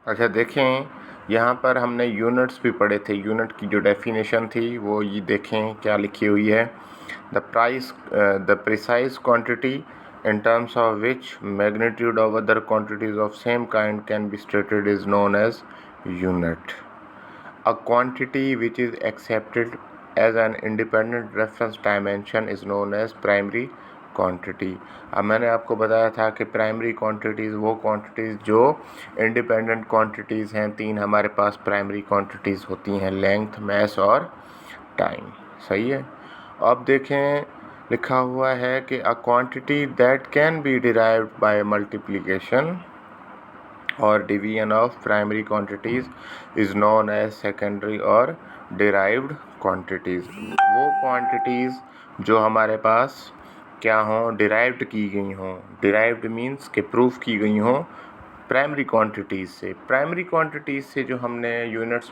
अच्छा देखें, यहाँ पर हमने यूनिट्स भी पढ़े थे। यूनिट की जो डेफिनेशन थी वो ये देखें क्या लिखी हुई है। The precise quantity in terms of which magnitude of other quantities of same kind can be stated is known as unit. A quantity which is accepted as an independent reference dimension is known as primary quantity. अब मैंने आपको बताया था कि primary quantities वो quantities जो independent quantities हैं। तीन हमारे पास प्राइमरी क्वांटिटीज़ होती हैं, लेंथ, मास और टाइम। सही है। अब देखें, लिखा हुआ है कि a quantity that can be derived by multiplication और division of primary quantities is known as secondary और डिराइव्ड क्वांटिटीज़। वो क्वांटिटीज़ जो हमारे पास क्या हों, डिराइव्ड की गई हों। डिराइव्ड मीन्स के प्रूफ की गई हों प्राइमरी क्वांटिटीज़ से। प्राइमरी क्वांटिटीज़ से जो हमने यूनिट्स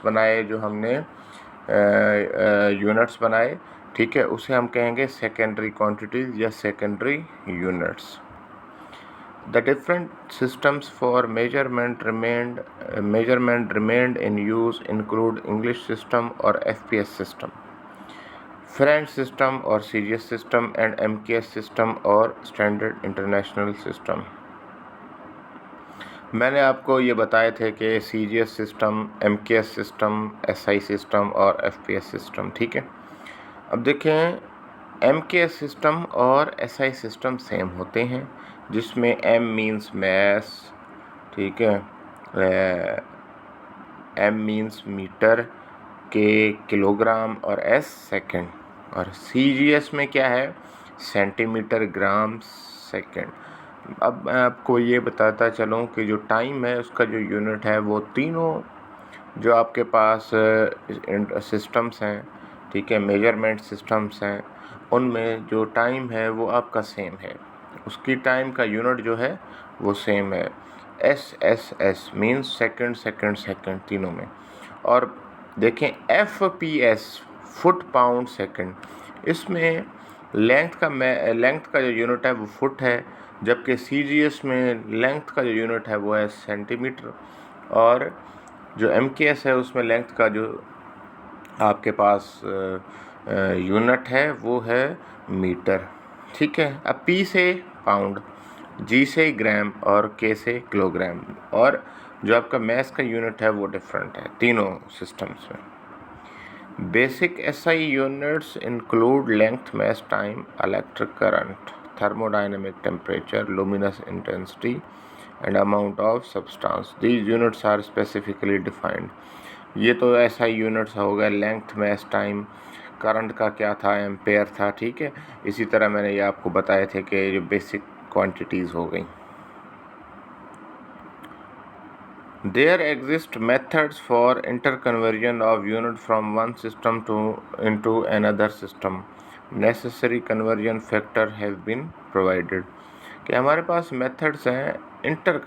बनाए, ठीक है, उसे हम कहेंगे सेकेंडरी क्वांटिटीज़ या secondary units. The different systems for measurement remained in use include English system or FPS system, French system or CGS system, and MKS system और Standard International System। मैंने आपको ये बताए थे कि CGS system, MKS system, SI system और FPS system. ठीक है। अब देखें, MKS सिस्टम और SI सिस्टम सेम होते हैं, जिसमें M मीन्स मैस, ठीक है, M means metre, K kilogram और S सेकंड। और CGS में क्या है, सेंटीमीटर, ग्राम, सेकंड। अब मैं आपको ये बताता चलूँ कि जो टाइम है उसका जो यूनिट है वो तीनों जो आपके पास सिस्टम्स हैं, ठीक है, मेजरमेंट सिस्टम्स हैं, उनमें जो टाइम है वो आपका सेम है। उसकी टाइम का यूनिट जो है वो सेम है। SSS means second second second तीनों में। और देखें FPS फुट पाउंड सेकंड, इसमें लेंथ का जो यूनिट है वो फुट है, जबकि CGS में लेंथ का जो यूनिट है वो है सेंटीमीटर, और जो MKS है उसमें लेंथ का जो आपके पास यूनिट है वो है मीटर। ठीक है। अब P से पाउंड, G से ग्राम और K से किलोग्राम, और जो आपका मैस का यूनिट है वो डिफरेंट है तीनों सिस्टम्स में। Basic SI units include length, mass, time, electric current, thermodynamic temperature, luminous intensity, and amount of substance. These units are specifically defined. ये तो SI यूनिट्स हो गए, लेंथ, मास, टाइम। करंट का क्या था, एम्पेयर था। ठीक है। इसी तरह मैंने ये आपको बताए थे कि जो बेसिक क्वांटिटीज़ हो गई। There exist methods for interconversion of unit from one system into another system. Necessary conversion factor have been provided. कि हमारे पास मेथड्स हैं इंटर